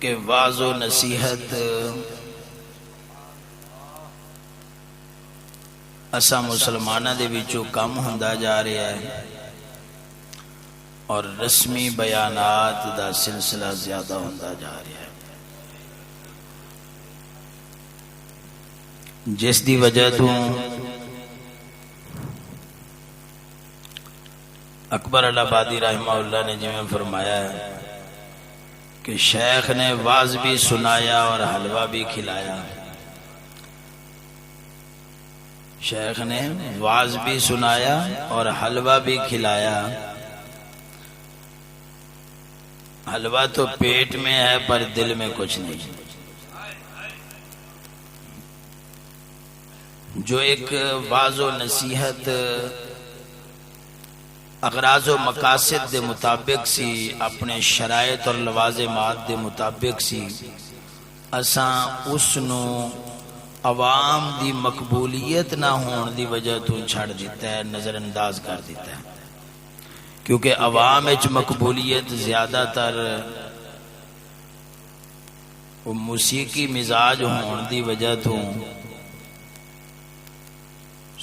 کیونکہ واعظ و نصیحت اسا مسلمانوں دے وچوں کم ہوندا جا رہا ہے اور رسمی بیانات دا سلسلہ زیادہ ہوندا جا رہا ہے، جس دی وجہ تو اکبر الہبادی رحمہ اللہ نے جویں فرمایا ہے کہ شیخ نے واعظ بھی سنایا اور حلوہ بھی کھلایا. شیخ نے واعظ بھی سنایا اور حلوہ بھی کھلایا. حلوہ تو پیٹ میں ہے پر دل میں کچھ نہیں. جو ایک واعظ و نصیحت اغراض و مقاصد دے مطابق سی، اپنے شرائط اور لوازمات دے مطابق سی، اساں اس نو عوام دی مقبولیت نہ ہون دی وجہ تو چھڑ دیتا ہے، نظر انداز کر دیتا ہے. کیونکہ عوام اچ مقبولیت زیادہ تر وہ موسیقی مزاج ہون دی وجہ تو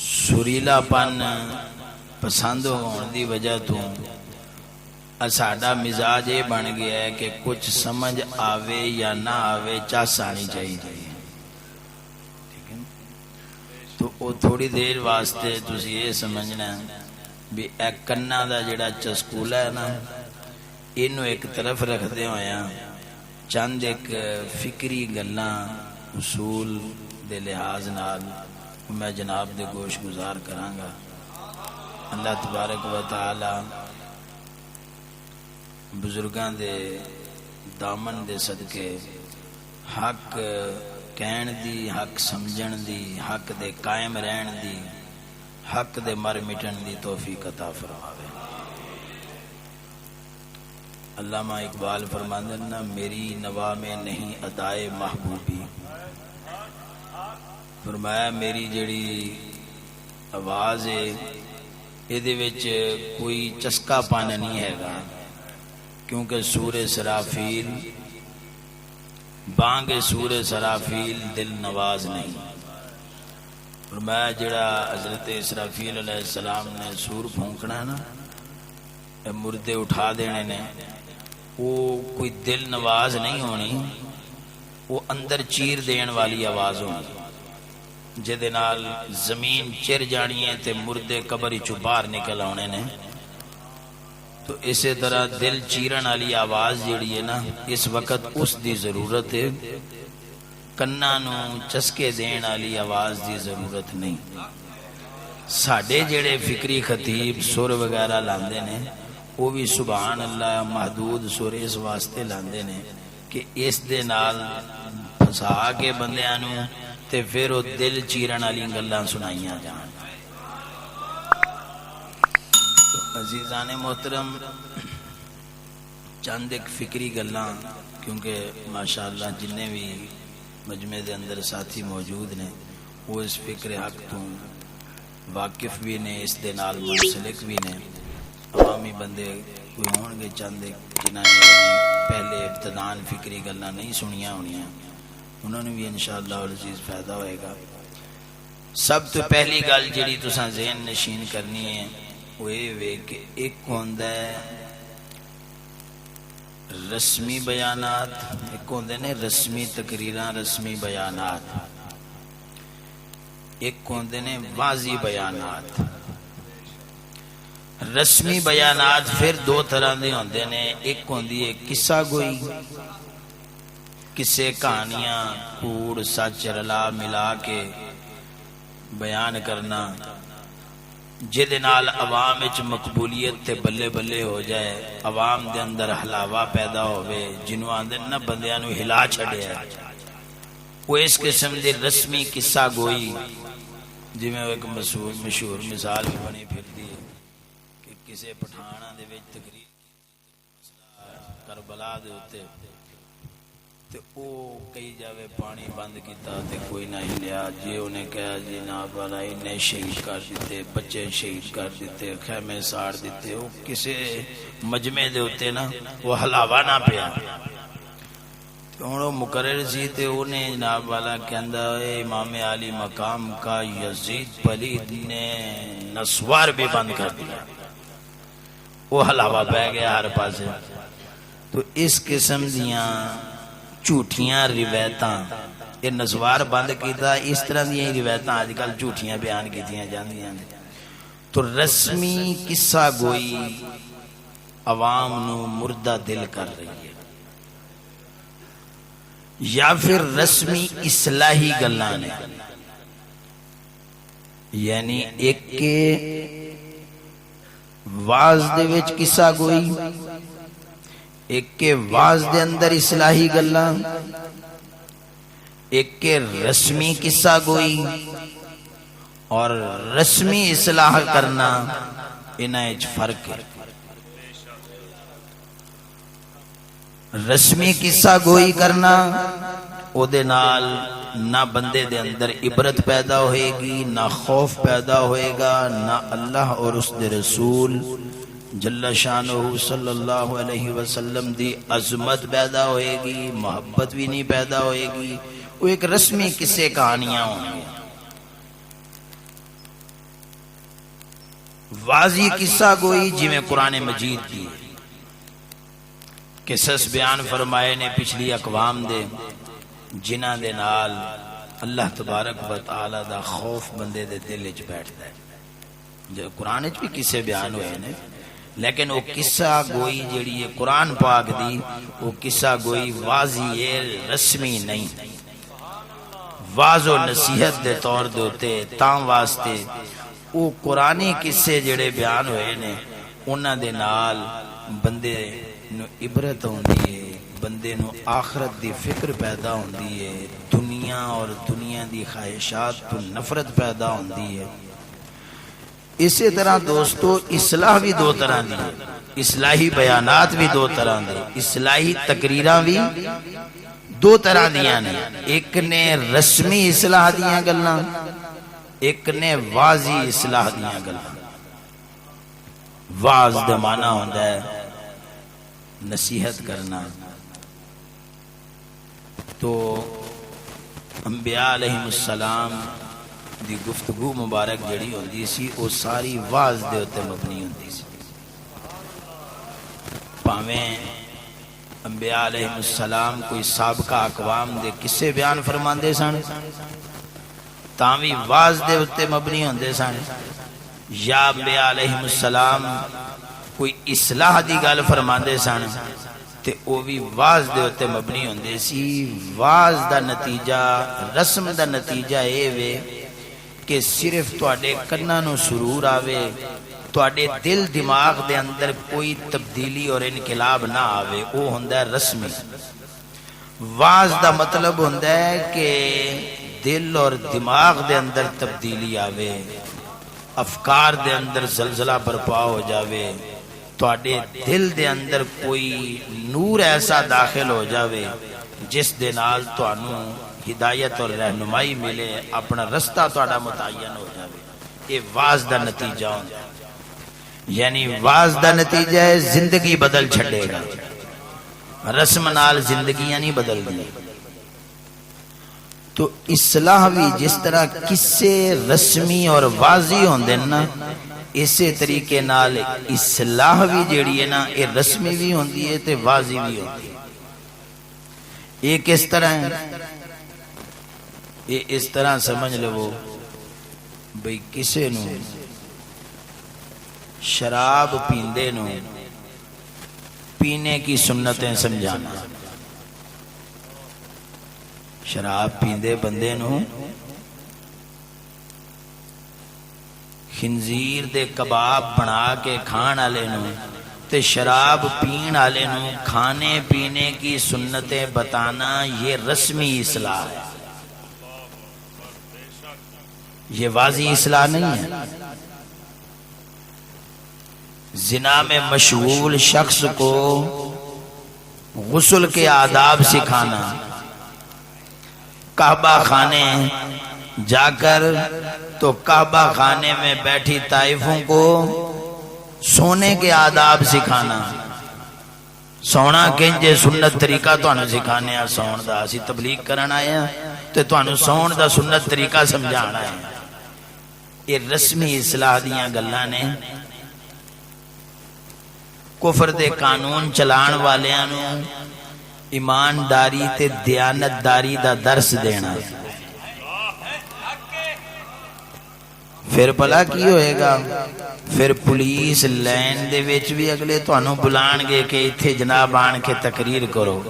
سریلا پن پسند ہون دی وجہ تو ساڈا مزاج یہ بن گیا ہے کہ کچھ سمجھ آوے یا نہ آوے چس آنی چاہیے. تو وہ تھوڑی دیر واسطے تسی یہ سمجھنا بھی اے کنا دا جڑا چسکولا ہے نا، اینو ایک طرف رکھدے ہویا چند ایک فکری گلاں اصول دے لحاظ نال میں جناب دے گوش گزار کراں گا. اللہ تبارک و تعالی بزرگاں دے دامن دے صدقے حق کہن دی، حق سمجھن دی، حق دے قائم رہن دی، حق دے مر مٹن دی توفیق عطا فرماوے. علامہ اقبال فرماندے نا، میری نوا میں نہیں ادائے محبوبی. فرمایا میری جڑی آواز ہے یہ وچ کوئی چسکا پن نہیں ہے گا، کیونکہ سور سرافیل بانگ سور سرافیل دل نواز نہیں. فرمایا جڑا حضرت اسرافیل علیہ السلام نے سور پھونکنا ہے نا، مردے اٹھا دینے نے، وہ کوئی دل نواز نہیں ہونی، وہ اندر چیر دین والی آواز ہونی جہدے نال زمین چر جانی ہے تے مردے قبر چوں باہر نکل آنے نے. تو اسی طرح دل چیرن والی آواز جیڑی ہے نا، اس وقت اس دی ضرورت ہے، کنا نو چسکے دین والی آواز دی ضرورت نہیں. ساڈے جڑے فکری خطیب سر وغیرہ لاندے نے، وہ بھی سبحان اللہ محدود سر اس واسطے لاندے نے کہ اس دے نال پھسا کے بندیاں نو تے پھر وہ دل چیرن والی گلاں سنائیاں جان. تو عزیزان محترم، چند ایک فکری گلاں، کیونکہ ماشاءاللہ جننے بھی مجمع دے اندر ساتھی موجود نے وہ اس فکر حق تو واقف بھی نے، اس دے نال منسلک بھی نے. عوامی بندے کوئی ہون گے چند ایک جنہاں نے پہلے ابتدان فکری گلاں نہیں سنیاں ہونیاں، انہوں نے بھی انشاءاللہ العزیز فائدہ ہوئے گا. سب تو پہلی گل جڑی تساں ذہن نشین کرنی ہے وہ یہ وے کہ ایک ہوندا ہے رسمی بیانات، ایک ہوندے نے رسمی تقریراں، رسمی بیانات، ایک ہوندے نے واضح بیانات. رسمی بیانات پھر دو طرح دے ہوندے نے، ایک ہوندی ہے قصہ گوئی، کسے کہانیاں کوڑ سچ رلا ملا کے بیان کرنا، جہدے نال عوام وچ مقبولیت تے بلے بلے ہو جائے، عوام دے اندر ہلاوا پیدا ہوئے، جنوں آندے نا بندیاں نو ہلا چھڑیا ہے. وہ اس قسم دی رسمی قصہ گوئی، جی میں ایک مشہور مثال بھی بنی پھرتی ہے کہ کسے پٹھانا دے وچ تقریر کربلا دے ہوتے تے او کئی جاوے پانی بند کیتا تے کوئی نہ ہلیا. جی انہیں کہا جی ناب والا انہیں شہید کر دیتے، بچے شہید کر دیتے، خیمے ساڑ دیتے. وہ کسے مجمع دے ہوتے نا وہ ہلاوا نہ پیا. ہوں وہ مقرر سی تے انہیں جناب والا کہندا اے امام عالی مقام کا یزید پلید نے نسوار بھی بند کر دیا، وہ حلاوہ پہ گیا ہر پاسے۔ تو اس قسم دیاں جھوٹیاں روایتاں یہ نسوار بند کیتا، اس طرح دیاں روایتاں آج کل جھوٹیاں بیان کیتیاں جاندیاں نے۔ تو رسمی قصہ گوئی عوام نو مردہ دل کر رہی ہے، یا پھر رسمی اصلاحی گلاں نے، یعنی ایک کے واز دے وچ قصہ گوئی، ایک کے واز دے اندر اصلاحی گلاں، ایک کے رسمی قصہ گوئی اور رسمی اصلاح کرنا، انہاں وچ فرق ہے۔ رسمی قصہ گوئی کرنا او دے نال نہ بندے دے اندر عبرت پیدا ہوئے گی، نہ خوف پیدا ہوئے گا، نہ اللہ اور اس دے رسول جل شانہ صلی اللہ علیہ وسلم دی عظمت پیدا ہوئے گی، محبت بھی نہیں پیدا ہوئے گی، وہ ایک رسمی قصے کہانیاں ہوں گی۔ واضح قصہ گوئی جی میں قرآن مجید کی قصص بیان فرمائے نے پچھلی اقوام دے، جنہ دے نال اللہ تبارک و تعالی دا خوف بندے دے دل وچ بیٹھدا ہے۔ جو قرآن وچ بھی قصے بیان ہوئے نے، لیکن وہ قصہ گوئی جیڑی ہے قرآن پاک دی، وہ قصہ گوئی واضح ہے، رسمی نہیں، واض و نصیحت دے طور دے ہوتے تاں واسطے وہ قرآنی قصے جڑے بیان ہوئے نے انہاں دے نال بندے نو عبرت ہوندی ہے، بندے نو آخرت دی فکر پیدا ہوندی ہے، دنیا اور دنیا دی خواہشات تو نفرت پیدا ہوندی ہے۔ اسی طرح دوستو اصلاح بھی دو طرح دی ہے، اصلاحی بیانات بھی دو طرح دی، اصلاحی تقریراں بھی دو طرح دیاں نے، ایک نے رسمی اصلاح دیاں گلاں، ایک نے واضح اصلاح دیاں گلاں۔ واز دا معنی ہوندا ہے نصیحت کرنا۔ تو انبیاء علیہ السلام دی گفتگو مبارک جڑی ہوندی سی وہ ساری واز دے اتے مبنی ہوندی سی۔ پاویں انبیاء علیہ السلام کوئی سابقہ اقوام دے قصے بیان فرماندے سن تاں وی واز دے اتے مبنی ہوندے سن، یا انبیاء علیہ السلام کوئی اصلاح دی گل فرماندے سن تے او بھی واز دے اتے مبنی ہوندے سی۔ واز دا نتیجہ، رسم دا نتیجہ اے وے کہ صرف تواڈے کناں نو سرور آوے، تواڈے دل دماغ دے اندر کوئی تبدیلی اور انقلاب نہ آوے، او ہوندا ہے رسمی۔ واز دا مطلب ہوندا ہے کہ دل اور دماغ دے اندر تبدیلی آوے، افکار دے اندر زلزلہ برپا ہو جاوے، تواڈے دل دے اندر کوئی نور ایسا داخل ہو جاوے جس دے نال تانوں ہدایت اور رہنمائی ملے، اپنا رستہ تہاڈا متعین ہو جاوے۔ یہ واز دا نتیجہ ہوندا ہے، یعنی واز دا نتیجہ ہے زندگی بدل چھڑے گا، رسم نال زندگیاں نہیں بدل دی۔ تو اصلاح بھی جس طرح قصے رسمی اور واضح ہوندے نا، اسی طریقے نال اصلاح بھی جیڑی ہے نا یہ رسمی بھی ہوندی ہے تے واضح بھی ہوندی ہے۔ یہ کس طرح ہے؟ یہ اس طرح سمجھ لو بھئی کسے نو شراب پیندے نو پینے کی سنتیں سمجھانا، شراب پیندے بندے نو خنزیر دے کباب بنا کے کھان والے نو تے شراب پین والے نو کھانے پینے کی سنتیں بتانا، یہ رسمی اصلاح ہے، یہ واضح اصلاح نہیں ہے۔ زنا میں مشغول شخص کو غسل کے آداب سکھانا، کعبہ خانے جا کر تو کعبہ خانے میں بیٹھی طائفوں کو سونے کے آداب سکھانا، سونا کنجے سنت طریقہ تانوں سکھانے ہیں سون دا اسی تبلیغ کرن آئے ہیں تے تانوں سون دا سنت طریقہ سمجھانا ہے یہ رسمی اصلاح دیاں گلاں نے کفر دے قانون چلان والیاں نو ایمانداری تے دیانتداری دا درس دینا پھر بھلا کی ہوئے گا پھر پولیس لین دے وچ بھی اگلے تانوں بلان گے کہ ایتھے جناب آن کے تقریر کرو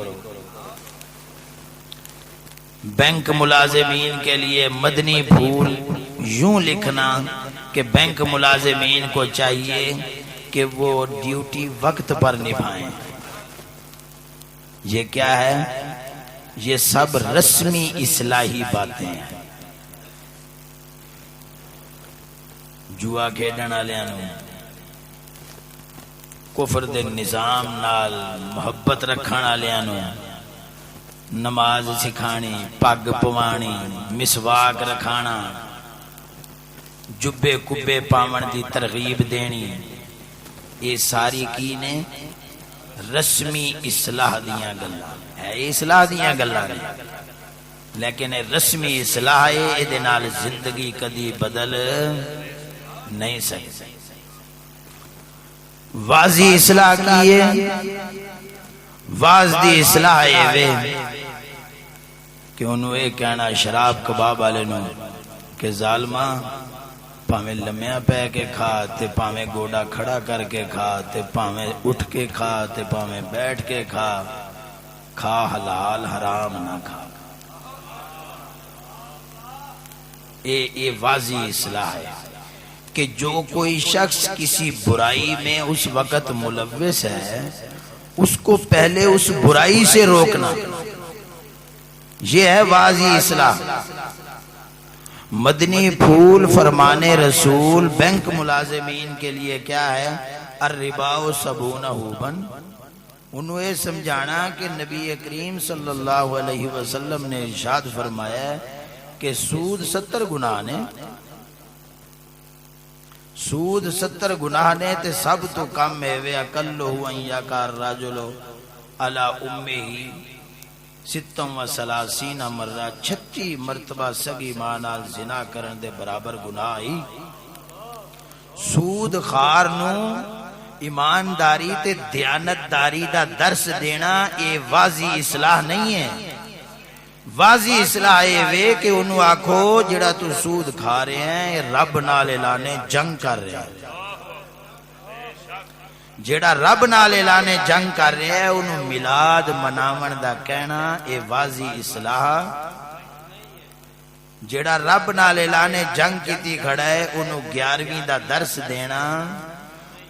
بینک ملازمین کے لیے مدنی پھول یوں لکھنا کہ بینک ملازمین کو چاہیے کہ وہ ڈیوٹی وقت پر نبھائیں یہ کیا ہے یہ سب رسمی اصلاحی باتیں ہیں جوا کھیڈن والےاں نوں کفر دے نظام نال محبت رکھن والےاں نوں نماز سکھانی پگ پوانی مسواک رکھانا جبے کبے پاون دی ترغیب دینی یہ ساری کی نے رسمی اصلاح دیاں گلاں ہے اصلاح دیاں گلاں نے لیکن رسمی اصلاح ہے دے نال زندگی کدی بدل نہیں سکتی واضح اصلاح کیے واضح دی اصلاح ہے کہ انہوں یہ کہنا شراب کباب والے نو کہ ظالمہ پاویں لمیاں پہ کے کھا تے پاویں گوڑا کھڑا کر کے کھا تے پاویں اٹھ کے کھا تے پاویں بیٹھ کے کھا کھا حلال حرام نہ کھا یہ واضح اصلاح ہے کہ جو کوئی شخص کسی برائی میں اس وقت ملوث ہے اس کو پہلے اس برائی سے روکنا یہ ہے واضح اصلاح مدنی پھول فرمان رسول بینک ملازمین کے لیے کیا ہے الربا سبون حوبن انہوں یہ سمجھانا کہ نبی کریم صلی اللہ علیہ وسلم نے ارشاد فرمایا ہے کہ سود 70 گناہ نے سود 70 گناہ نے تے سب تو کم ہے وے اقلہ ان یکار راجلو علی امہ 36 مرہ 36 مرتبہ سگی ماں نال زنا کرن دے برابر گناہ ہی سود خار نو ایمانداری تے دیانتداری دا درس دینا یہ واضح اصلاح نہیں ہے واضح اصلاح یہ کہ انہوں آکھو جڑا تو سود کھا رہے ہیں رب نال اعلانے جنگ کر رہے ہیں جڑا رب نال اعلانے جنگ کر رہے ہیں انہوں میلاد مناون دا کہنا اے واضح اصلاح جڑا رب نال اعلانے جنگ کیتی کھڑا ہے انہوں 11ویں دا درس دینا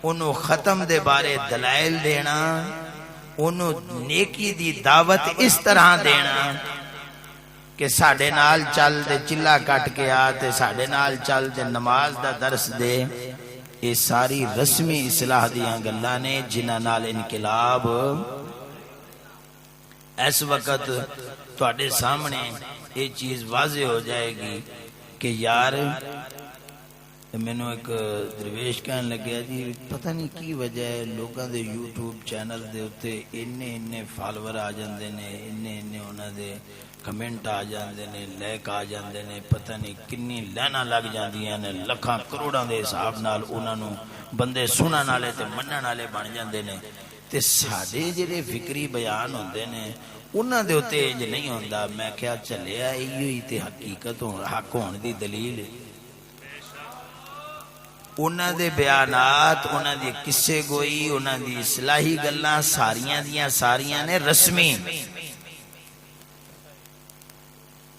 انہوں ختم دے بارے دلائل دینا انہوں نیکی دی دعوت اس طرح دینا کہ ساڑھے نال چل دے چلا کٹ کے آتے ساڑھے نال چل دے نماز دا درس دے یہ ساری رسمی اصلاح دیاں گلاں نے جنہ نال انقلاب اس وقت تواڈے سامنے یہ چیز واضح ہو جائے گی کہ یار مینوں ایک درویش کہن لگیا جی پتہ نہیں کی وجہ ہے لوگاں دے یوٹیوب چینل دے اوتے انے فالوور آ جاندے نے انے انہاں دے کمنٹ آ جاندے نے لائک آ جاندے نے پتہ نہیں کنی لائناں لگ جاندیاں نے لکھاں کروڑاں دے حساب نال انہاں نوں بندے سنن والے تے منن والے بن جاندے نے تے ساڈے جڑے فکری بیان ہوندے نے انہاں دے اوتے انج نہیں ہوندا میں کہیا چلیا ایو ہی تے حقیقت حق ہون دی دلیل ہے انہاں دے بیانات انہاں دی قصے گوئی انہاں دی اصلاحی گلاں ساریاں دیاں ساریاں نے رسمی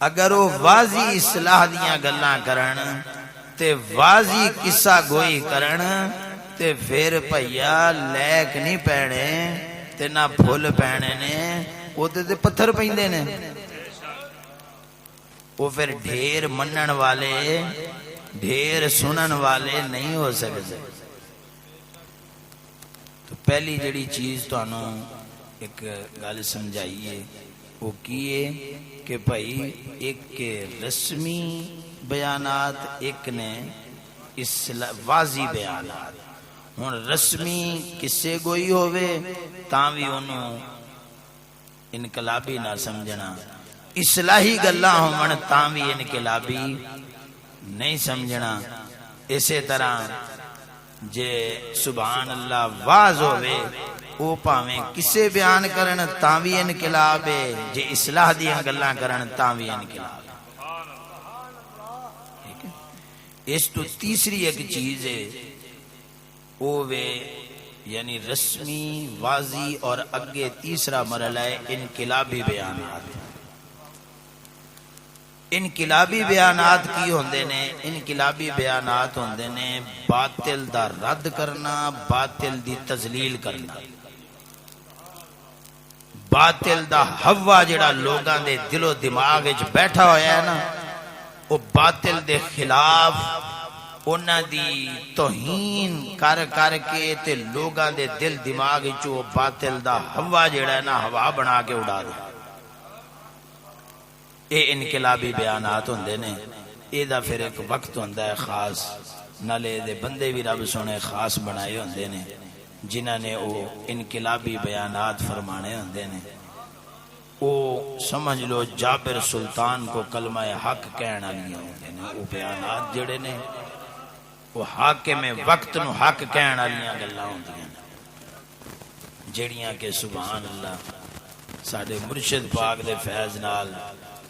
اگر وہ واضح اصلاح دیاں گلاں کرن تے واضح قصہ گوئی کرن تے پھر بھیا لیک نہیں پینے تے نہ پھول پینے نے وہ تے پتھر پیندے نے وہ پھر ڈھیر منن والے ڈھیر سنن والے نہیں ہو سکتے تو پہلی جڑی چیز تو انہوں ایک گل سمجھائیے وہ کیے کہ بھائی ایک کے رسمی بیانات ایک نے واضح بیانات ہن رسمی کسے گوئی ہووے تاں وی اونوں انقلابی نہ سمجھنا، اصلاحی گلاں ہون تاں وی انقلابی نہیں سمجھنا۔ اسی طرح جے سبحان اللہ واز ہووے او پاویں کسے بیان کرن تاں وی انقلاب ہے، جے اصلاح دیاں گلاں کرن تاں وی انقلاب ہے۔ ٹھیک ہے، اس تو تیسری ایک چیز ہے او وے یعنی رسمی واضح اور اگے تیسرا مرحلہ ہے انقلابی بیانات۔ انقلابی بیانات کی ہوندے نے؟ انقلابی بیانات ہوندے نے باطل دا رد کرنا، باطل دی تذلیل کرنا، باطل دا ہوا جڑا لوگاں دے دل و دماغ وچ بیٹھا ہویا ہے نا، او باطل دے خلاف انہاں دی توہین کر کر کے تے لوگاں دے دل دماغ وچ او باطل دا ہوا جڑا ہے نا ہوا بنا کے اڑا دے۔ اے انقلابی بیانات ہوندے نے، اے دا پھر ایک وقت ہوندا ہے خاص، نالے دے بندے بھی رب سونے خاص بنائے ہوندے نے جنہاں نے او انقلابی بیانات فرمانے ہوندے نے۔ او سمجھ لو جابر سلطان کو کلمہ حق کہن والی ہوندے نے، او بیانات جڑے نے وہ حاکم وقت نو حق کہن والیاں گلاں ہوندیاں نے جڑیاں کہ سبحان اللہ ساڈے مرشد پاک دے فیض نال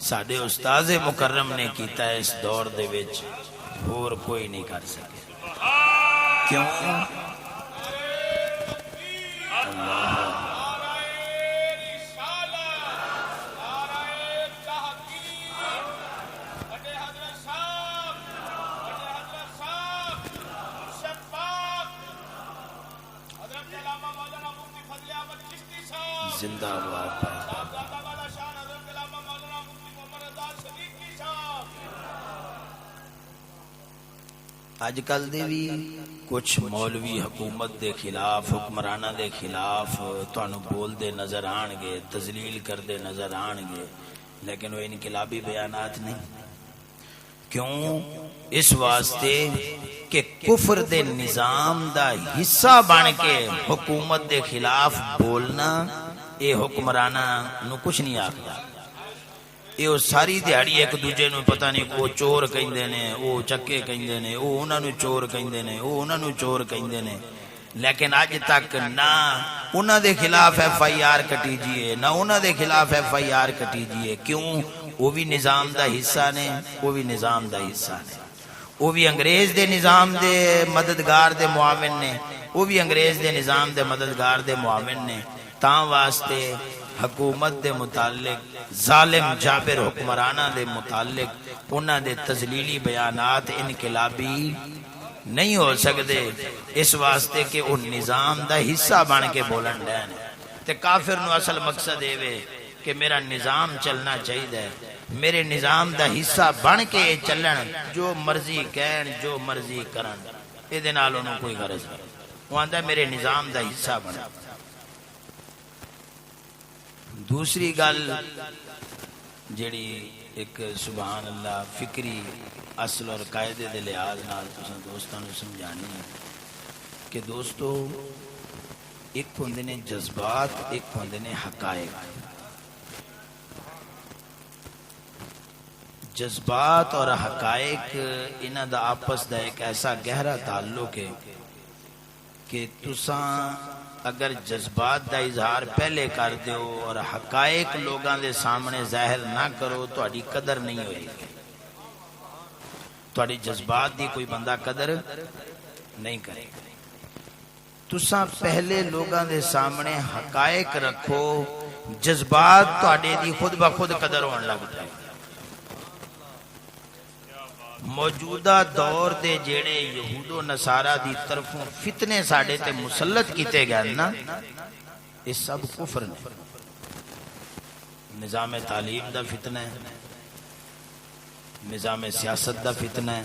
ساڈے استاد مکرم نے کیتا ہے اس دور دے وچ، اور کوئی نہیں کر سکے۔ کیوں؟ زندہ آباد اج کل دے بھی کچھ مولوی حکومت دے خلاف، حکمرانہ دے خلاف تانوں بول دے نظر آن گے، تذلیل کر دے نظر آن گے، لیکن وہ انقلابی بیانات نہیں۔ کیوں؟ اس واسطے کہ کفر دے نظام دا حصہ بن کے حکومت دے خلاف بولنا اے حکمرانہ نو کچھ نہیں آکھدا۔ اے ساری دیہڑی ایک دوجے نو پتہ نہیں او چور کہندے نے، او چکے کہندے نے، او انہاں نو چور کہندے نے، او انہاں نو چور کہندے نے، لیکن اج تک نہ انہاں دے خلاف ایف آئی آر کٹی جیے، نہ انہاں دے خلاف ایف آئی آر کٹی جیے۔ کیوں؟ وہ بھی نظام دا حصہ نے، وہ بھی نظام دا حصہ نے، وہ بھی انگریز دے نظام دے مددگار دے معاون نے، وہ بھی انگریز دے نظام دے مددگار دے معاون نے۔ تاں واسطے حکومت دے متعلق ظالم جابر حکمرانہ دے متعلق انہاں دے تذلیلی بیانات انقلابی نہیں ہو سکتے، اس واسطے کہ وہ نظام دا حصہ بن کے بولن ڈے نے۔ تے کافر نو اصل مقصد اے وے کہ میرا نظام چلنا چاہیے، میرے نظام دا حصہ بن کے چلن، جو مرضی کہن جو مرضی کرن، یہ نال انہوں کوئی غرض نہیں۔ وہ آندا میرے نظام دا حصہ بن۔ دوسری گل جڑی ایک سبحان اللہ فکری اصل اور قاعدے دے لحاظ نال تساں دوستاں نوں سمجھانی ہے کہ دوستو ایک ہوندے نے جذبات، ایک ہوندے نے حقائق۔ جذبات اور حقائق انہاں دا آپس دا ایک ایسا گہرا تعلق ہے کہ تساں اگر جذبات دا اظہار پہلے کر دیو اور حقائق لوگاں دے سامنے ظاہر نہ کرو تو اڈی قدر نہیں ہوئی گی، تو اڈی جذبات دی کوئی بندہ قدر نہیں کرے گا۔ تساں پہلے لوگاں دے سامنے حقائق رکھو، جذبات تو اڈے دی خود بخود قدر ہون لگ جائے۔ موجودہ دور دے جیڑے یہود و نصارہ دی طرفوں فتنے ساڑے تے مسلط کیتے گئے نا، اس سب کفر نے۔ نظام تعلیم دا فتنہ ہے، نظام سیاست دا فتنہ ہے،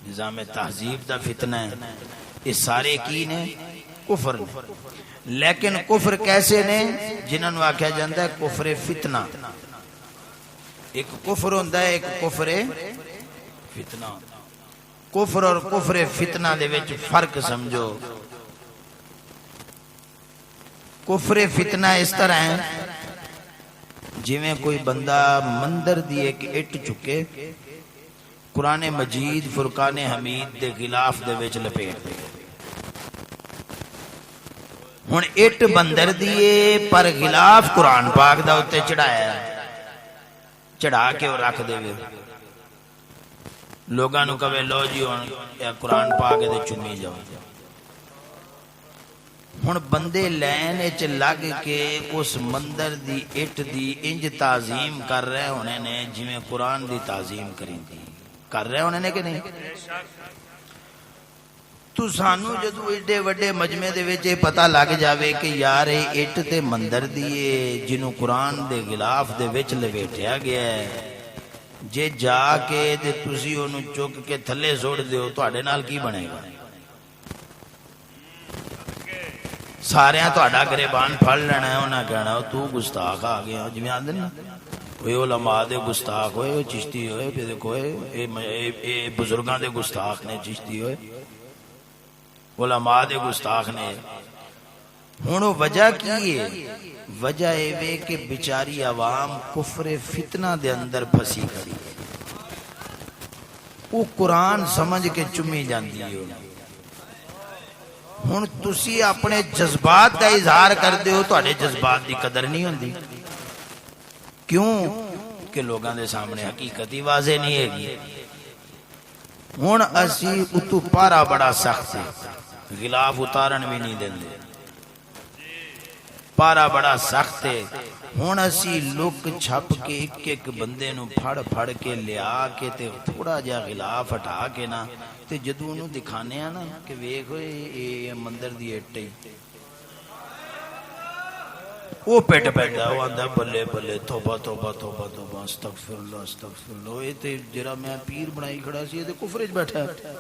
نظام تہذیب دا فتنہ ہے، یہ سارے کی نے؟ کفر نے۔ لیکن کفر کیسے نے؟ جنہاں نوں آکھیا جاندا ہے کفر فتنہ۔ ایک کفر ہوندا ہے، ایک کفر فتنہ۔ کفر اور کفر فتنہ دے وچ فرق سمجھو. کفر فتنہ اس طرح ہے جویں کوئی بندہ مندر دی ایک اٹ چکے قرآن مجید فرقان حمید دے خلاف دے وچ لپیٹ دے. ہن اٹ بندر دیے پر خلاف قرآن پاک دا اتے چڑھایا چڑھا کے وہ رکھ دے. لوگاں نو کہے لو جی ہن قرآن پاک دے چومی جاؤ. ہن بندے لین وچ لگ کے اس مندر دی اٹ دی انج تعظیم کر رہے ہونے نے جویں قرآن دی تعظیم کریندی کر رہے ہونے نے کہ نہیں. تو سانو جدو ایڈے وڈے مجمع دے وچ پتہ لگ جاوے کہ یار اے اٹ تے مندر دی جنوں قرآن دے غلاف دے وچ لپیٹیا گیا ہے جے جا کے تے تسی اونوں چک کے تھلے سوڑ دیو تہاڈے نال کی بنے گا. ساریاں تہاڈا گریبان پھڑ لینا ہے. انہاں کہنا تو گستاخ آ گیا جویں آندے نا کوئی علماء دے گستاخ ہوئے چشتی ہوئے پھر دیکھو اے بزرگاں دے گستاخ نے چشتی ہوئے علماء دے گستاخ نے. ہن وجہ کی ہے؟ وجہ اے وے کہ بیچاری عوام کفر فتنہ دے اندر پھسی کھڑی ہے. وہ قرآن سمجھ کے چمی جاندی ہے. ہن تسی اپنے جذبات کا اظہار کردے ہو تہاڈے جذبات دی قدر نہیں ہوندی. کیوں کہ لوگاں دے سامنے حقیقت ہی واضح نہیں ہے گی. ہن اسی اتو پارا بڑا سخت ہے غلاف اتارن بھی نہیں دیندے. پارا بڑا سخت ہے. ہن اسی لک چھپ کے ایک ایک بندے نو پھڑ پھڑ کے لیا کے تے تھوڑا جہا غلاف ہٹا کے نا تے جدوں انہوں دکھانے ہیں نا کہ ویکھ ہوئے اے مندر دی اٹ ہے وہ پیٹ پیندا وہ آندا بلے بلے توبہ توبہ توبہ توبہ استغفر اللہ. اے تے جڑا میں پیر بنائی کھڑا سی تے کفر وچ بیٹھا ہے.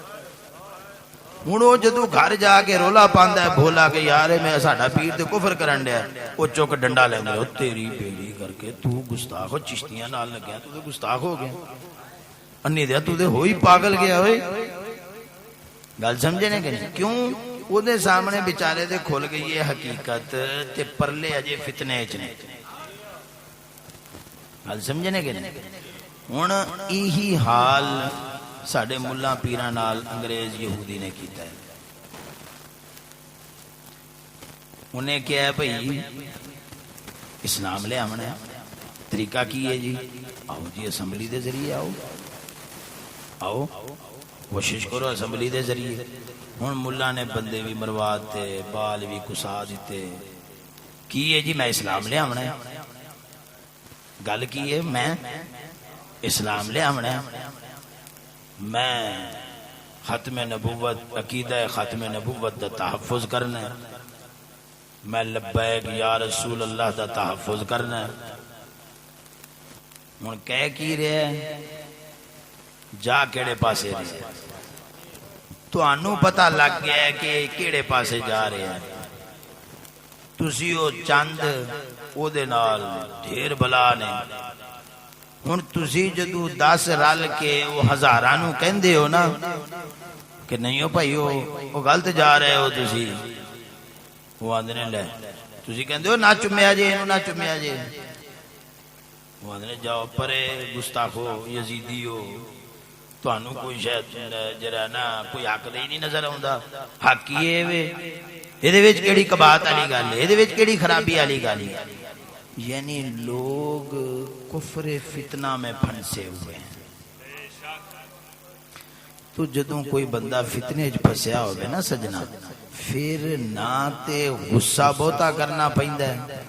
ہن وہ جدوں گھر جا کے رولا پاندا ہے بھولا کہ یار میں ساڈا پیر تے کفر کرن ڈیا وہ چک ڈنڈا لیندا او تیری بیڑی کر کے تو گستاخ ہو چشتیاں نال لگیا تو گستاخ ہو گیا انی دے تو تے ہوئی پاگل گیا ہوئے. گل سمجھے نے کہ نہیں. کیوں او دے سامنے بیچارے دے کھل گئی ہے حقیقت تے پرلے اجے فتنے وچ نے. گل سمجھے نے کہ نہیں. ہن یہی حال ساڈے ملہ پیراں نال انگریز یہودی نے کیتا ہے. انہیں کیا ہے بھئی اسلام لے آمنا ہے. طریقہ کی ہے جی آؤ جی اسمبلی دے ذریعے آؤ آؤ کوشش کرو اسمبلی دے ذریعے. ہن ملا نے بندے بھی مروا تے بال بھی کسا دیتے. کی ہے جی میں اسلام لے آمنا ہے. گل کی ہے میں اسلام لے آمنا ہے. میں ختم نبوت عقیدہ ختم نبوت دا تحفظ کرنا ہے. میں لبیک یا رسول اللہ دا تحفظ کرنا ہے. ہن کہہ کی رہے ہیں جا کیڑے پاسے رہے تو آنو پتہ لگ گیا ہے کہ کیڑے پاسے جا رہے ہیں. تسی او چند او دے نال ڈھیر بلا نے. ہن تسی جدو 10 رل کے وہ ہزاراں نو کہندے ہو نا کہ نہیں ہو بھائی وہ غلط جا رہے ہو تسی وہ آندے نے لے تسی کہندے ہو نہ چمیا جے نہ چمیا جے. وہ آندے نے جاؤ پرے گستاخو یزیدیو تانوں کوئی شاید جڑا نا کوئی حق دے نہیں نظر آوندا. حق کی وے ایدے وچ کیڑی کباہت والی گل ہے ایدے وچ کیڑی خرابی والی گل ہے. یعنی لوگ کفر فتنہ میں پھنسے ہوئے ہیں. تو جدوں کوئی بندہ فتنے وچ پھسیا ہوے نا سجنا پھر نہ تے غصہ بہتا کرنا پیندا ہے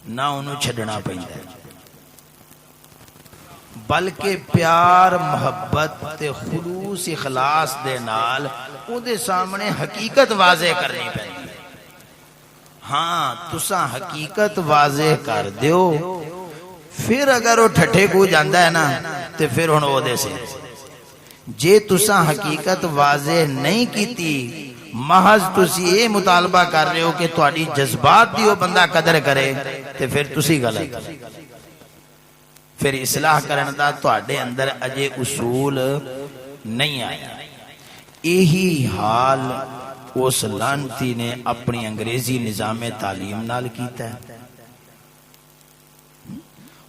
نہ انہوں چھڈنا پیندا ہے بلکہ پیار محبت تے خلوص اخلاص دے نال او دے سامنے حقیقت واضح کرنی پینی. ہاں تساں حقیقت واضح کر دیو پھر اگر وہ ٹھٹھے کو جاندا ہے نا تے پھر ہن او دے سے جے تساں حقیقت واضح نہیں کیتی محض تسی یہ مطالبہ کر رہے ہو کہ تہاڈی جذبات دی وہ بندہ قدر کرے تے پھر تسی غلط. پھر اصلاح کرن دا تہاڈے اندر اجے اصول نہیں آیا۔ یہی حال اس لانتی نے اپنی انگریزی نظام تعلیم نال کیتا ہے۔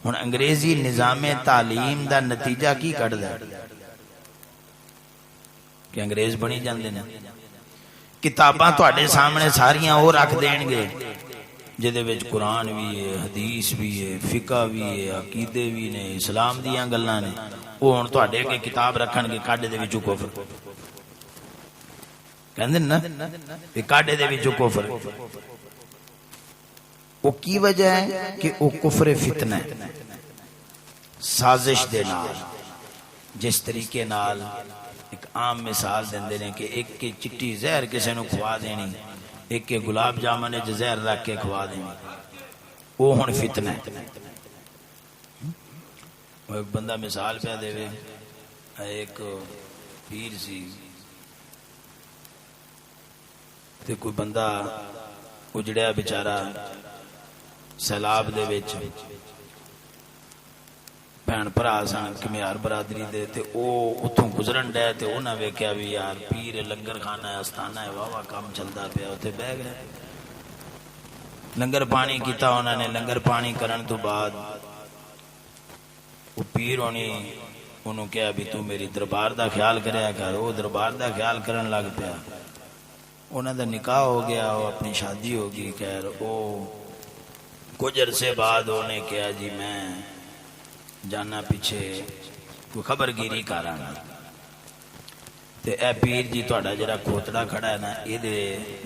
ہن انگریزی نظام تعلیم دا نتیجہ کی کڈدا ہے کہ انگریز بنی جاندے نے۔ کتاباں تواڈے سامنے ساریاں وہ رکھ دین گے جہدے وچ قرآن بھی ہے، حدیث بھی ہے، فقہ بھی ہے، عقیدے بھی نے، اسلام دیاں گلاں نے۔ وہ ہن تواڈے اگے کتاب رکھن گے کاڈے دے وچوں کفر کہندے نا، کہ کاڈے دے وچوں کفر۔ وہ کی وجہ ہے کہ وہ کفر فتنہ ہے، سازش دے نال۔ جس طریقے نال ایک عام مثال دیندے نے کہ ایک کی چٹی زہر کسے نو کھوا دینی، ایک کے گلاب جامن وچ زہر رکھ کے کھوا دینی، وہ ہن فتنہ ہے۔ ایک بندہ مثال پہ دے، ایک پیر سی تے کوئی بندہ اجڑیا بیچارہ سیلاب دے وچ، بھین بھرا سن کمیار برادری دے، تے او اتھوں گزرن ڈے تے انہاں ویکھیا بھی یار پیر لنگر کھانا ہے، استانہ ہے، واہ واہ کام چلدا پیا، اوتھے بیٹھ گئے، لنگر پانی کیتا انہاں نے۔ لنگر پانی کرن تو بعد وہ پیر ہونی انہوں کہا بھی تو میری دربار دا خیال کریا کر۔ وہ دربار دا خیال کرن لگ پیا، انہاں دا نکاح ہو گیا، وہ اپنی شادی ہو گئی۔ خیر وہ کچھ عرصے بعد انہیں کہا جی میں جانا پیچھے کوئی خبر گیری کرانا، تے اے پیر جی تہاڈا جڑا کھوتڑا کھڑا ہے نا، یہ دے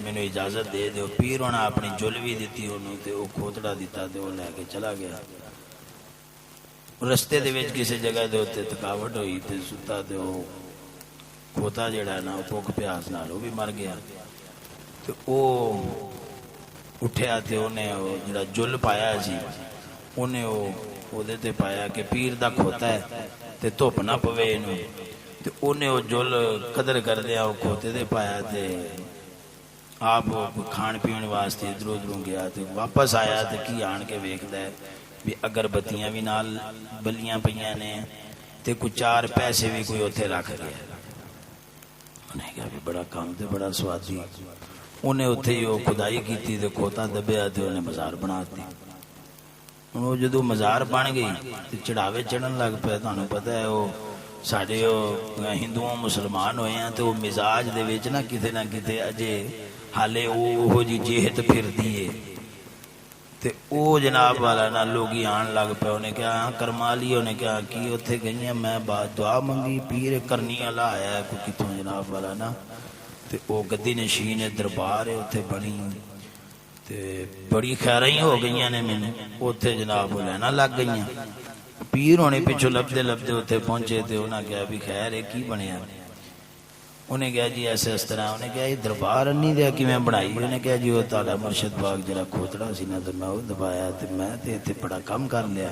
مینوں اجازت دے دیو۔ پیر ہونا اپنی جلوی دیتی انہوں تے وہ کھوتڑا دیتا تے وہ لے کے چلا گیا۔ رستے دے وچ کسی جگہ دے تے تھکاوٹ ہوئی تے ستا تے وہ کھوتا جڑا ہے نا وہ بھوک پیاس نال وہ بھی مر گیا۔ تے وہ اٹھیا تے انہیں وہ جڑا جل پایا سی انہیں وہ دے تے پایا کہ پیر دا کھوتا ہے تے دھوپ نہ پوے انہوں، تے انہیں وہ جل قدر کر دیا، وہ کھوتے دے پایا تے آپ کھان پین واسطے ادھر ادھروں گیا تے واپس آیا تے کی آن کے ویکھدا ہے بھی اگر بتیاں بھی نال بلیاں پئیاں نے تے کوئی 4 پیسے بھی کوئی اوتھے رکھ گیا۔ انہیں کہا بھی بڑا کام تے بڑا سوادی۔ انہیں اوتھے ہی کھدائی کیتی تے کھوتا دبیا تے انہیں مزار بنا دی۔ وہ جدو مزار بن گئی تے چڑھاوے چڑھن لگ پیا۔ تانوں پتہ ہے وہ ساڈے ہندوؤں مسلمان ہوئے ہیں تے وہ مزاج دے وچ نہ کتے اجے حالے وہ جی جہت پھردی ہے تے او جناب والا نہ لوگی آن لگ پہ۔ انہیں کہا کرمالی، انہیں کہا کی اتھے گئی ہیں میں بات دعا منگی، پیر کرنی والا آیا ہے کوئی کتوں جناب والا نا، تے او گدی نشین دربار ہے اتھے بنی تے بڑی خیریں ہو گئی نے مینوں اتھے جناب لینا لگ گئی ہیں۔ پیر ہونے پیچھو لبدے لبدے اتھے پہنچے تے انہاں کہا بھی خیر ہے کی بنیا؟ انہیں کہا جی ایسے اس طرح۔ انہیں کہا یہ دربار نہیں دیا کہ میں بنائی؟ انہیں کہا جی وہ تالا مرشد باغ جرا کھوتڑا سی نا تو میں وہ دبایا تے میں تے بڑا کم کر لیا۔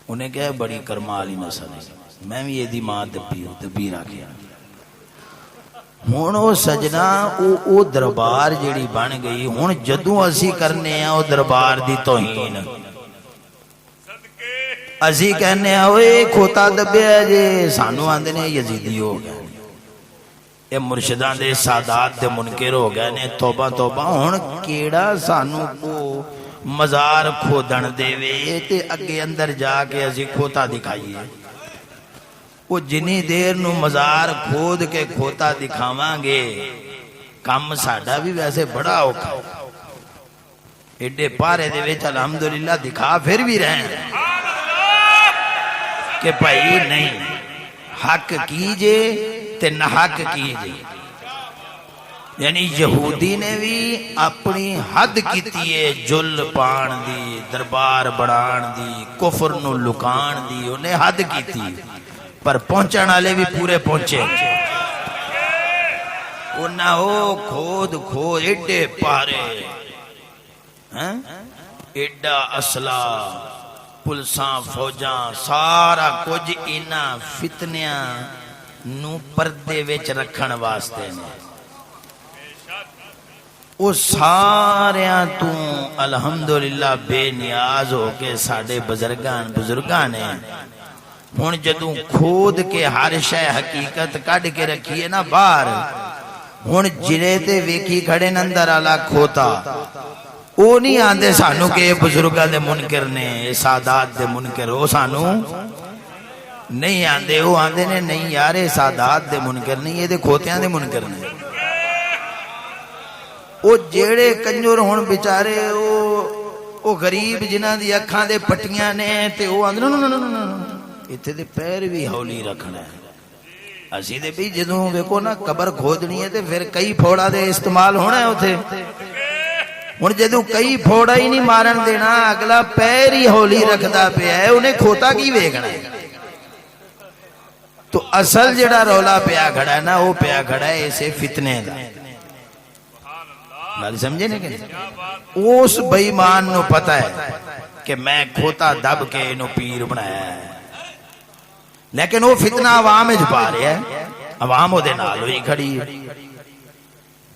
انہیں کہا بڑی کرما والی نسل ہے، میں بھی یہ دی ماں دبی رکھیا۔ ہن وہ سجنا او دربار جیڑی بن گئی، ہن جدوں اسی کرنے ہیں وہ دربار دی توہین، اسی کہنے ہیں اوے کھوتا دبیا جے، سانو آندے نے یزیدی ہو گیا، یہ مرشدان دے سادات دے منکر ہو گئے نے، توبہ توبہ۔ ہن کیڑا سانو کو مزار کھودن دے وے تے اگے اندر جا کے اسی کھوتا دکھائیے؟ وہ جنی دیر نو مزار کھود کے کھوتا دکھاواں گے کم ساڈا بھی ویسے بڑا اوکھا، ایڈے پارے دے وچ الحمدللہ دکھا پھر بھی رہے ہیں کہ بھائی نہیں حق کیجے تے نہ حق کیجے۔ یعنی یہودی نے بھی اپنی حد کیتی ہے جل پان دی، دربار بڑھان دی، کفر نو لکان دی، انہیں حد کیتی، پر پہنچن والے بھی پورے پہنچے۔ انہاں او کھود ایڈے پارے، ایڈا اسلحہ، پلساں فوجاں، سارا کچھ انہاں فتنیاں نو پردے وچ رکھن واسطے نے۔ وہ ساریاں تو الحمدللہ بے نیاز ہو کے ساڈے بزرگاں نے ہن جدوں کھود کے ہر شے حقیقت کڈ کے رکھیے نا باہر، ہن جڑے تے ویکھی کھڑے ن اندر والا کھوتا، او نہیں آندے سانو کہ بزرگاں دے منکر نے، سادات دے منکر، او سانو نہیں آندے، او آندے نے نہیں یار اے سادات دے منکر نہیں، یہ تے کھوتیاں دے منکر نے۔ او جیڑے کنجر ہن بیچارے او غریب جنہاں دی اکھاں دے پٹیاں نے تے او آندے ایتھے تے پیر بھی ہولی رکھنا ہے۔ اسی دے بھی جدوں ویکھو نا قبر کھودنی ہے تے پھر کئی پھوڑا دے استعمال ہونا ہے اوتھے، ہن جدوں کئی پھوڑا ہی نہیں مارن دینا، اگلا پیر ہی ہولی رکھدا پیا ہے، انہیں کھوتا کی ویکھنا ہے؟ تو اصل جڑا رولا پیا کھڑا ہے نا، وہ پیا کھڑا ہے اسے فتنے دا۔ گل سمجھے نا کہ اس بے ایمان نو پتہ ہے کہ میں کھوتا دب کے انہوں پیر بنایا ہے، لیکن وہ فتنہ عوام وچ پا رہا ہے، عوام دے نال ہوئی کھڑی ہے۔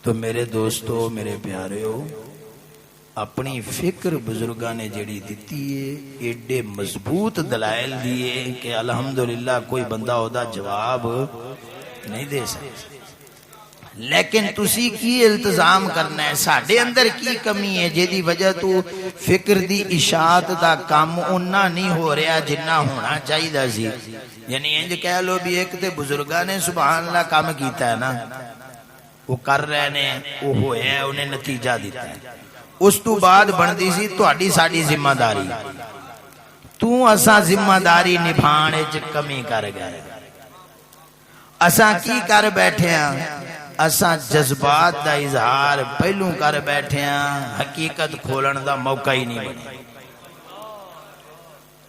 تو میرے دوستو، میرے پیاریو، اپنی فکر بزرگاں نے جڑی دیتی ہے، ایڈے مضبوط دلائل دیے کہ الحمدللہ کوئی بندہ ہودا جواب نہیں دے سکتا۔ لیکن تسی کی التزام کرنا ہے، ساڈے اندر کی کمی ہے جیدی وجہ تو فکر دی اشاعت دا کام اُنہ نہیں ہو رہا جنہ ہونا چاہیے دا سی۔ یعنی انج کہہ لو بھی ایک تے بزرگاں نے سبحان اللہ کام کیتا ہے نا، وہ کر رہے نے، وہ ہوئے ہیں، انہیں نتیجہ دیتا ہے، اس تو بعد بندی سی تہاڈی ساڈی ذمہ داری، تو اساں ذمہ داری نبھانے چ کمی کر گئے۔ اساں کی کر بیٹھے ہیں؟ اساں جذبات دا اظہار پہلوں کر بیٹھے ہیں، حقیقت کھولن دا موقع ہی نہیں بنے۔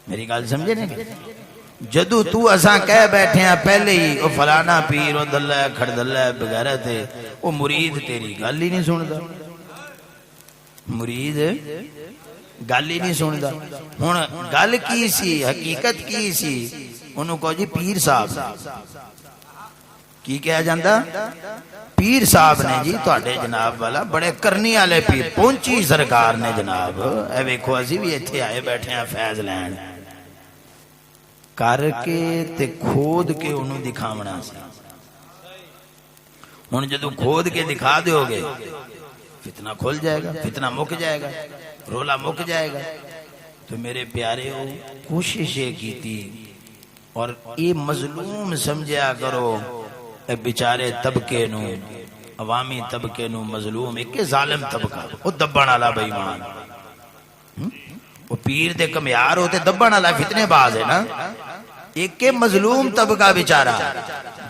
میری گل سمجھے نہیں؟ جدو تو اساں کہہ بیٹھے ہیں پہلے ہی او فلانا پیر او دلہ ہے کھڑ دلہ ہے بغیرت ہے، او مرید تیری گل ہی نہیں سندا، مرید گل ہی نہیں سندا۔ ہن گل کی سی، حقیقت کی سی؟ انہوں کہو جی پیر صاحب کی کہا جاندہ؟ پیر صاحب نے جی تواڈے جناب والا بڑے کرنی والے پیر، پہنچی سرکار نے جناب، اے ویکھو اسی بھی ایتھے آئے بیٹھے ہیں فیض لین، کر کے تے کھود کے انہوں دکھاونا سی۔ ہن جدوں کھود کے دکھا دیو گے فتنہ کھل جائے گا، فتنہ مک جائے گا، رولا مک جائے گا۔ تو میرے پیارے ہو، کوششیں کیتی اور یہ مظلوم سمجھیا کرو اے بیچارے طبقے نو، عوامی طبقے نو مظلوم، ایک ظالم طبقہ وہ دبن والا بے ایمان، وہ پیر دے کمیار ہوتے دبن والا فتنے باز ہے نا، ایک مظلوم طبقہ بیچارہ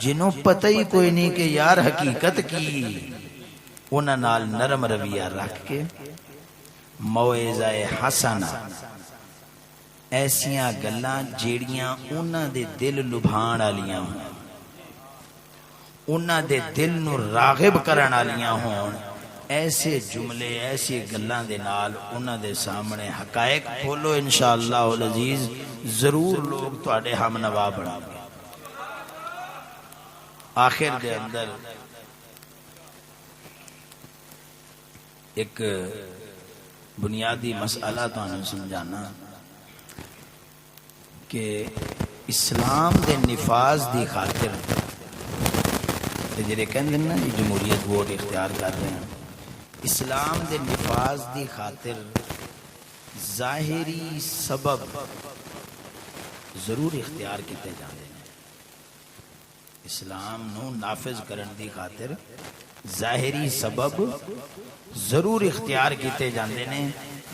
جنہوں پتہ ہی کوئی نہیں کہ یار حقیقت کی، انہاں نال نرم رویہ رکھ کے موعظہ حسنہ، ایسیاں گلاں جیڑیاں انہاں دے دل لبھان والیاں ہوں، انہاں دے دل نو راغب کرن والیاں ہون، ایسے جملے ایسی گلاں دے نال انہاں دے سامنے حقائق کھولو، انشاءاللہ العزیز ضرور لوگ تواڈے ہم نوا بنیں گے۔ آخر دے اندر ایک بنیادی مسئلہ تانوں سمجھانا کہ اسلام دے نفاذ دی خاطر جڑے کہندے نا جی جمہوریت ووٹ اختیار کر رہے ہیں، اسلام دے نفاذ دی خاطر ظاہری سبب ضرور اختیار کیتے جاندے ہیں، اسلام نو نافذ کرن دی خاطر ظاہری سبب ضرور اختیار کیتے جاندے نے،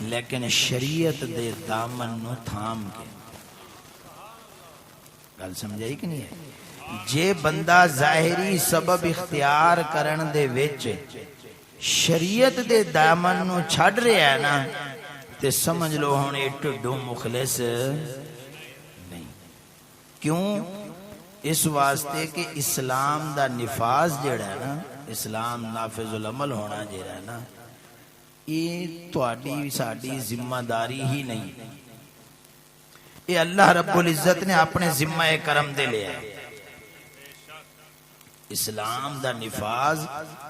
لیکن شریعت دے دامن نو تھام کے، گل سمجھائی کہ نہیں ہے؟ جے بندہ ظاہری سبب اختیار کرن دے وچ شریعت دے دامن نو چھڈ رہا ہے نا، تے سمجھ لو ہن اے ٹڈو مخلص نہیں۔ کیوں؟ اس واسطے کہ اسلام دا نفاذ جڑا ہے نا، اسلام نافذ العمل ہونا جڑا ہے نا، یہ تواڈی ساڈی ذمہ داری ہی نہیں، یہ اللہ رب العزت نے اپنے ذمہ کرم دے لیا ہے۔ اسلام دا نفاذ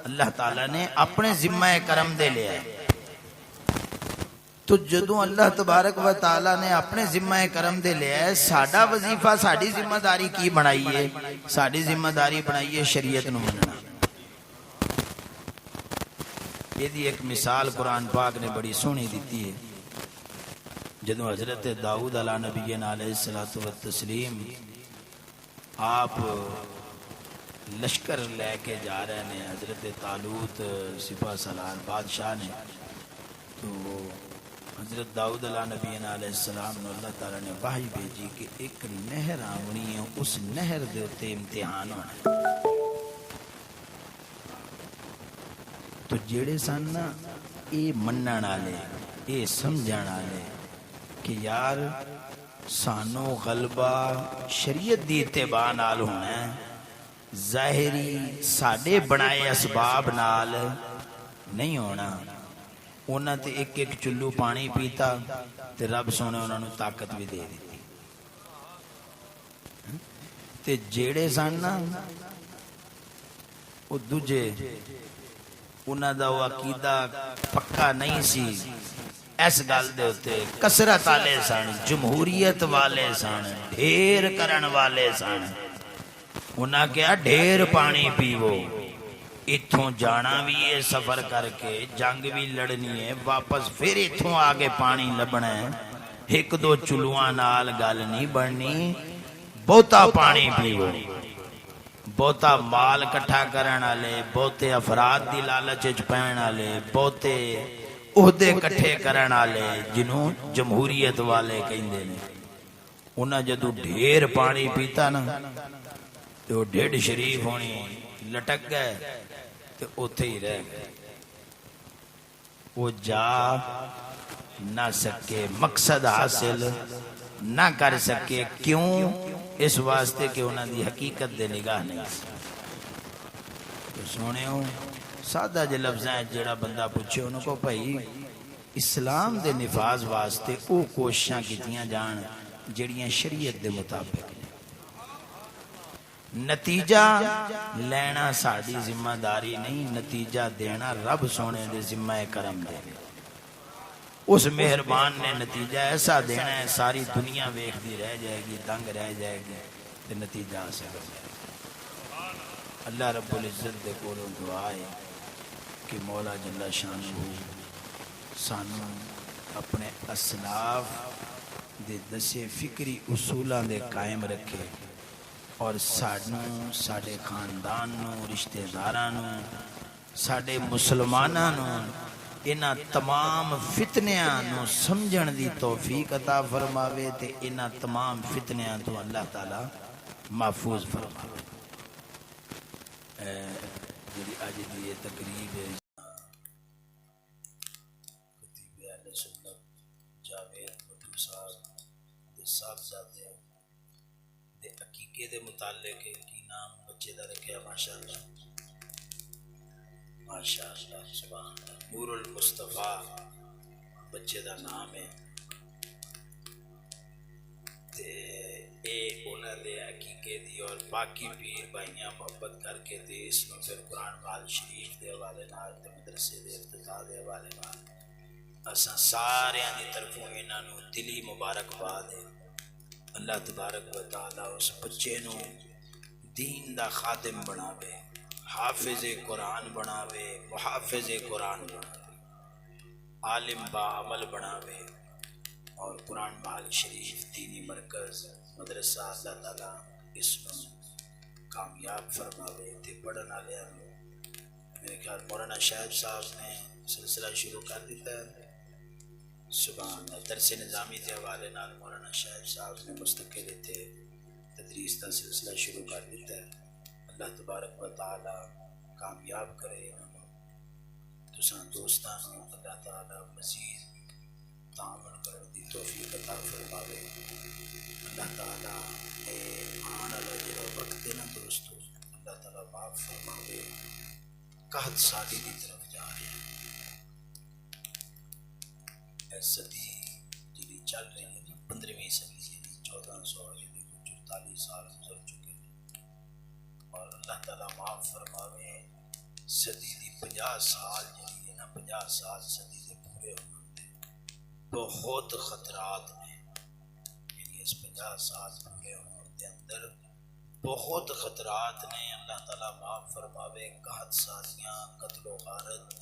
اللہ تعالیٰ نے اپنے ذمہ کرم دے لیا ہے۔ تو جدوں اللہ تبارک و تعالی نے اپنے ذمہ کرم دے لیا ہے، ساڈا وظیفہ ساڈی ذمہ داری کی بنائی ہے؟ ساڈی ذمہ داری بنائی ہے شریعت نو مننا۔ یہ دی ایک مثال قرآن پاک نے بڑی سونی دیتی ہے۔ جدوں حضرت داؤد علیہ نبینا علیہ الصلوۃ والتسلیم آپ لشکر لے کے جا رہے ہیں، حضرت طالوت سپہ سالار بادشاہ نے، تو حضرت داؤد علیہ نبینا علیہ السلام نے اللہ تعالیٰ نے وحی بھیجی کہ ایک نہر آونی ہے، اس نہر دے اتے امتحان ہونا ہے۔ تو جیڑے سن نا اے منن والے، اے سمجھن والے کہ یار سانو غلبہ شریعت دی اتباع نال ہونا ہے، ظاہری ساڈے بنائے اسباب نال نہیں ہونا۔ انہاں تے ایک ایک چلو پانی پیتا تے رب سونے انہاں نو طاقت بھی دے دیتی۔ تے جیڑے سن نا او دوجے انہاں دا وہ عقیدہ پکا نہیں سی، اس گل دے اوتے کثرت والے سن، جمہوریت والے سن، ڈھیر کرن والے سن۔ انہاں کہا ڈھیر پانی پیو، اتھوں جانا بھی ہے سفر کر کے، جنگ بھی لڑنی ہے، واپس پھر اتھوں آگے پانی لبنا ہے، ایک دو چلواں نال گل نہیں بننی، بہتا پانی پیو۔ بہتا مال کٹھا کرن والے، بہتے افراد دی لالچ وچ پین والے، بہتے عہدے کٹھے کرن والے جنہوں جمہوریت والے کہندے نے، انہاں جدوں ڈھیر پانی پیتا نا تو ڈھڈ شریف ہونی لٹک گئے تو اوتھے ہی رہ گئے، وہ جا نہ سکے، مقصد حاصل نہ کر سکے۔ کیوں؟ اس واسطے کہ انہاں دی حقیقت دے نگاہ نہیں سی۔ تو سونے ہو سادہ جے لفظاں جڑا بندہ پوچھے انہوں کو بھائی اسلام دے نفاذ واسطے او کوششاں کیتیاں جان جڑیاں شریعت دے مطابق، نتیجہ لینا ساڑی ذمہ داری نہیں، نتیجہ دینا رب سونے دے ذمہ کرم دے۔ اس مہربان نے نتیجہ ایسا دینا ہے ساری دنیا ویکھ دی رہ جائے گی، دنگ رہ جائے گی، تے نتیجہ حاصل ہو جائے گا۔ اللہ رب العزت دے کولوں دعا ہے کہ مولا جل شانہ سانو اپنے اسلاف دے دسے فکری اصولاں دے قائم رکھے، اور سانو ساڈے خاندان نو، رشتہ داراں نو، ساڈے مسلماناں نو انہاں تمام فتنیاں نو سمجھن دی توفیق عطا فرماوے تے انہاں تمام فتنیاں تو اللہ تعالی محفوظ فرماوے۔ جی اج دی یہ تقریب ہے خطیب اہل سنت جاوید بٹو صاحب دے صاحبزادے دے عقیقے دے متعلق کی نام بچے دا رکھیا ماشاءاللہ ماشاءاللہ سبحان اللہ، نور المصطفیٰ بچے دا نام ہے۔ تے اے انہاں دے عقیقے دی اور باقی پیر بھائیاں محبت کر کے تے اس میں پھر قرآن پاک شریف دے حوالے نال تے مدرسے دے افتتاح دے حوالے نال اساں ساریاں دی طرفوں انہاں نو دلی مبارکباد ہے۔ اللہ تبارک و تعالی اس بچے نو دین دا خادم بناوے، حافظ قرآن بناوے، محافظ قرآن بناوے، عالم با عمل بناوے، اور قرآن پاک شریف دینی مرکز مدرسہ اللہ تعالیٰ اس میں کامیاب فرماوے تے پڑھن والے میرے خیال مولانا شاہب صاحب نے سلسلہ شروع کر دیتا ہے۔ سبحان اللہ، درس نظامی کے حوالے نال مولانا شاہب صاحب نے مستقل تھے تدریس کا سلسلہ شروع کر دیتا ہے۔ اللہ تبارک و تعالی کامیاب کرے تساں دوستاں نو، اللہ تعالی مزید تعامل کرنے دی توفیق عطا فرماوے۔ اللہ تعالی اے آن والا جڑا وقت ہے نا دوستو، اللہ تعالی معاف فرماوے۔ قحط سالی دی طرف جا رہے ہیں، اے صدی جڑی چل رہی ہے نا 15ویں صدی جڑی 1444 سال گزر چکے ہیں، اور اللہ تعالی معاف فرماوے صدی دی 50 سال جڑی ہے نا 50 سال صدی دے پورے ہونے، بہت خطرات نے، یعنی اس 50 سال پورے ہونے کے اندر بہت خطرات نے. اللہ تعالیٰ معاف فرماوے. قحط سازیاں، قتل و غارت،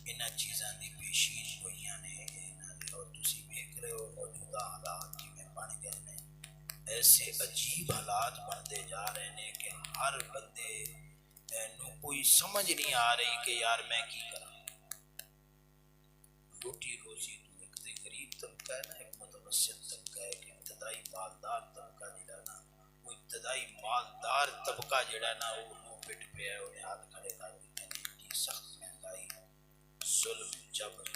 انہاں چیزاں دی پیشین گوئیاں نے انہاں نے. اور تسی دیکھ رہے ہو موجودہ حالات جویں بن گئے نے، ایسے عجیب حالات بنتے جا رہے ہیں کہ ہر بندے نو کوئی سمجھ نہیں آ رہی کہ یار میں کی کروں. روٹی روزی تو ایک تے غریب طبقہ ہے نا، ایک متوسط طبقہ ہے، ایک ابتدائی مالدار طبقہ جڑا نا، وہ ابتدائی مالدار طبقہ جڑا نا وہ نو پٹ پہ ہے، انہیں ہاتھ کھڑے کر دیتے ہیں کہ سخت مہنگائی، ظلم، جبر،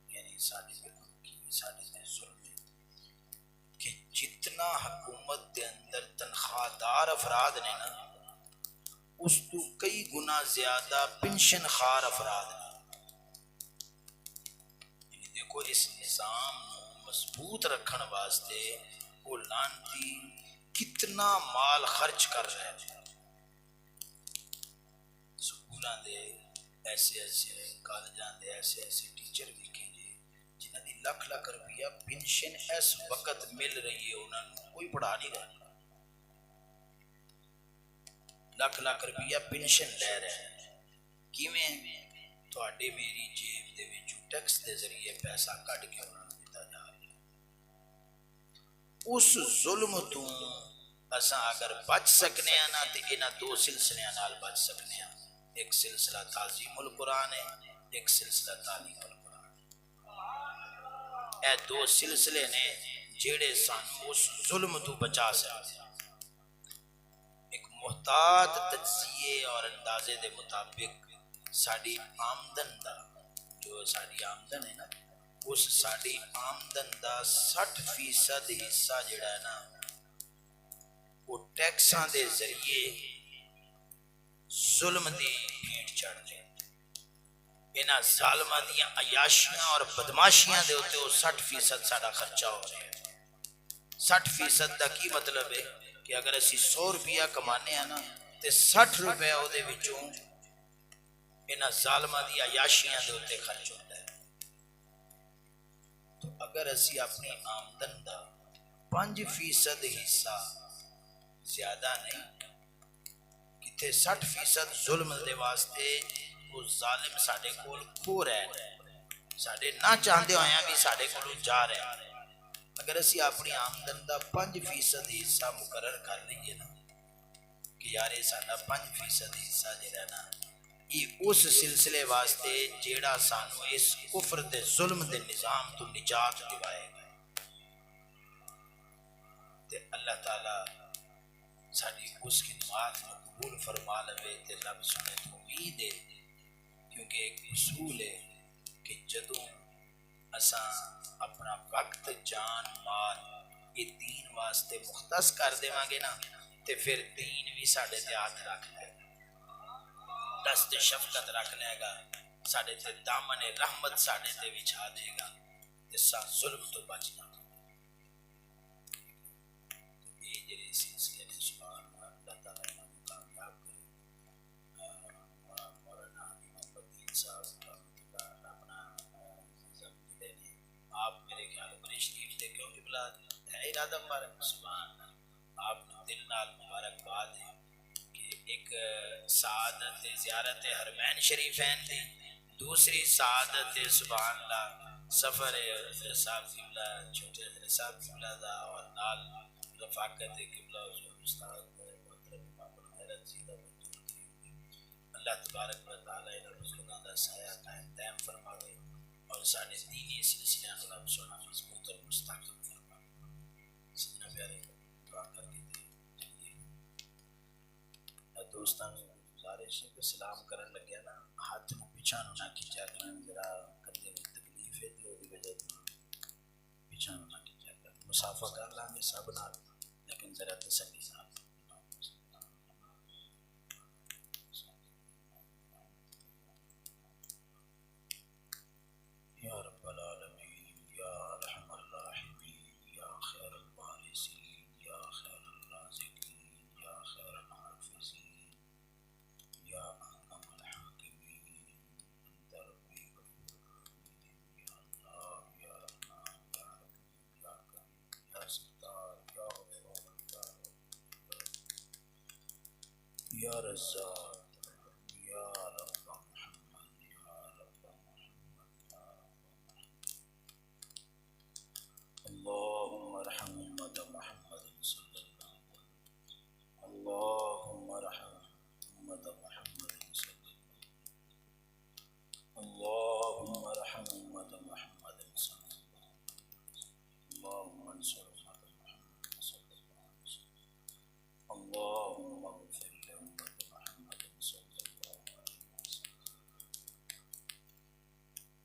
یعنی ساڈے پہ کی ساڈے پہ ظلم ہے کہ جتنا حکومت دے اندر تنخواہ دار افراد نے نا، اس تو کئی گنا زیادہ پنشن خار افراد نے. دیکھو اس نظام مضبوط رکھن واسطے وہ لانتی کتنا مال خرچ کر رہے ہیں. سکولاں دے ایسے ایسے، کالجاں دے ایسے ایسے ٹیچر ویکھے جے جنہاں دی لاکھ لاکھ روپیہ پینشن اس وقت مل رہی ہے، انہاں نوں کوئی پڑھا نہیں رہا. لاکھ لاکھ روپیہ پینشن لے رہے ہیں. کیویں؟ تواڈے میری جیب دے وچوں ٹیکس دے ذریعے پیسہ کٹ کے انہاں نوں دتا جا رہا ہے. اس ظلم تو اساں اگر بچ سکنے ہیں نا تے انہاں دو سلسلیاں نال بچ سکنے ہیں. ایک سلسلہ تعظیم القرآن ہے، ایک سلسلہ تعلیم القرآن. اے دو سلسلے نے جڑے سانو اس ظلم تو بچا سکتے. ایک محتاط تجزیے اور اندازے دے مطابق ساڈی آمدن دا، جو ساڈی آمدن ہے نا، اس ساڈی آمدن دا 60% حصہ جڑا ہے نا وہ ٹیکساں دے ذریعے ظلم دی بھیٹ چڑھ جائے. انہاں ظالماں دیاں عیاشیاں اور بدماشیاں دے ہوتے وہ 60% ساڈا خرچہ ہو رہا ہے. 60% دا کی مطلب ہے کہ اگر اسی 100 روپیہ کمانے ہیں نا تے 60 روپے او دے وچوں انہاں ظالماں دی عیاشیاں دے ہوتے خرچ ہوتا ہے. تو اگر اسی اپنی آمدن دا 5% حصہ زیادہ نہیں کتے 60% ظلم دے واسطے وہ ظالم ساڈے کول کھو رہے ہیں، ساڈے نہ چاہندے ہویاں بھی ساڈے کولوں جا رہے ہیں. اگر اسی اپنی آمدن دا 5% حصہ مقرر کر لئیے نا کہ یار یہ ساڈا 5% حصہ جڑا نا یہ اس سلسلے واسطے جیڑا سانو اس کفر دے ظلم دے نظام تو نجات دیوائے گا. تے اللہ تعالی ساڈی اس خدمات کو قبول فرما لے تے رب سنے تو امید ہے، کیونکہ ایک اصول ہے کہ جدوں اساں اپنا وقت، جان، مال یہ دین واسطے مختص کر دیواں گے نا تے پھر دین بھی ساڈے تے ہاتھ رکھ لے گا، دست شفقت رکھ لے گا، ساڈے تے دامن رحمت ساڈے تے بچھا دے گا تے سا ظلم تو بچنا. یہ جڑے سلسلے نے سبحان اللہ تعالیٰ انہاں نوں کامیاب کرے. مولانا محمد الدین صاحب اپنا جڑے نے آپ میرے خیال بڑے شریف تھے، کیوں کہ بلا ہے ارادہ مبارک. سبحان اللہ، آپ نے دل نال مبارکباد ہے کہ ایک سعادت زیارت حرمین شریفین دی، دوسری سعادت سبحان اللہ سفر حضرت صاحب قبلہ، چھوٹے حضرت صاحب قبلہ دا، اور نال رفاقت قبلہ حضور استاد محترم امام الخیرات سیدہ منظور کی. اللہ تبارک و تعالی انہاں بزرگاں دا سایہ قائم دائم فرماوے اور سارے دینی سلسلے کو رب سونا مضبوط اور مستحکم فرمائے. سجنا پیارے دعا کر کے چلیے. دوستان گزارش ہے کہ سلام کرن لگیا نا ہاتھ نو پیچھا نہ کھچا کرن، ذرا کندھے میں تکلیف ہے تے اودی وجہ تو پیچھا نہ کھچا کرن. مسافہ کر لیں گے سب نال لیکن ذرا تسلی نال. یا رب العالمین، یا ارحم الراحمین، یا خیر الوارثین، یا خیر الرازقین، یا خیر الحافظین، یا احکم الحاکمین، انت ربی غفور الرحیم. یا اللہ یا رزاق یا رب محمد یا رب محمد اللهم ارحم امت محمد صلی اللہ علیہ وسلم اللهم ارحم امت محمد صلی اللہ اللهم ارحم امت محمد صلی اللہ اللهم انصر امت محمد صلی اللہ علیہ وسلم اللهم اغفر لامت محمد صلی اللہ علیہ وسلم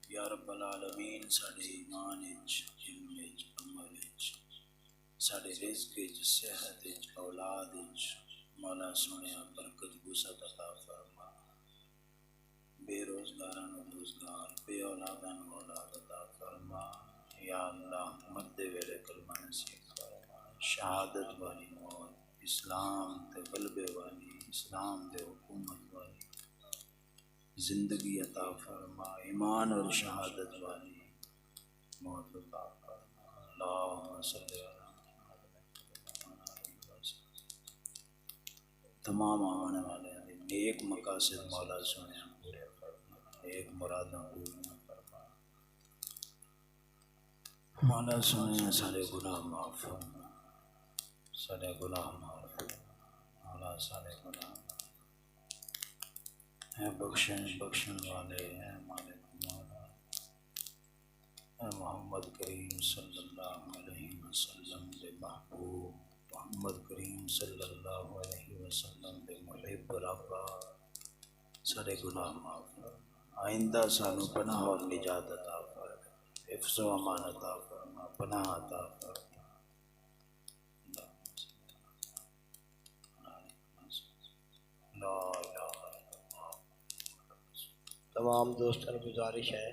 یا رب العالمین ساڈے ایمان وچ علم وچ عمل وچ ساڈے رزق وچ صحت وچ اولاد وچ مولا سونیا برکت وسعت عطا فرما بے روزگاراں نوں روزگار بے اولاداں نوں اولاد عطا فرما یا اللہ مردے ویلے کلمہ نصیب فرما شہادت والی موت اسلام تے غلبے والی اسلام تے حکومت والی زندگی عطا فرما ایمان اور شہادت والی موت عطا فرما اللہم صلی علی محمد تمام آنے والے نیک مقاصد مولا سنے پورے فرما ایک مرادوں پوریاں فرما مولا سنے سارے گناہ معاف فرما سارے گناہ معاف فرما مولا سارے گناہ اے بخشن والے اے مالک مولا اے محمد کریم صلی اللہ علیہ وسلم دے محبوب محمد کریم صلی اللہ علیہ وسلم دے محب ربا سارے گناہ معاف فرما آئندہ سانو پناہ اور نجات عطا فرما حفظ و امان عطا فرما پناہ عطا فرما لا الہ تمام دوستوں گزارش ہے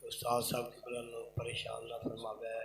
کہ استاد صاحب کی بلند پریشان نہ فرماوے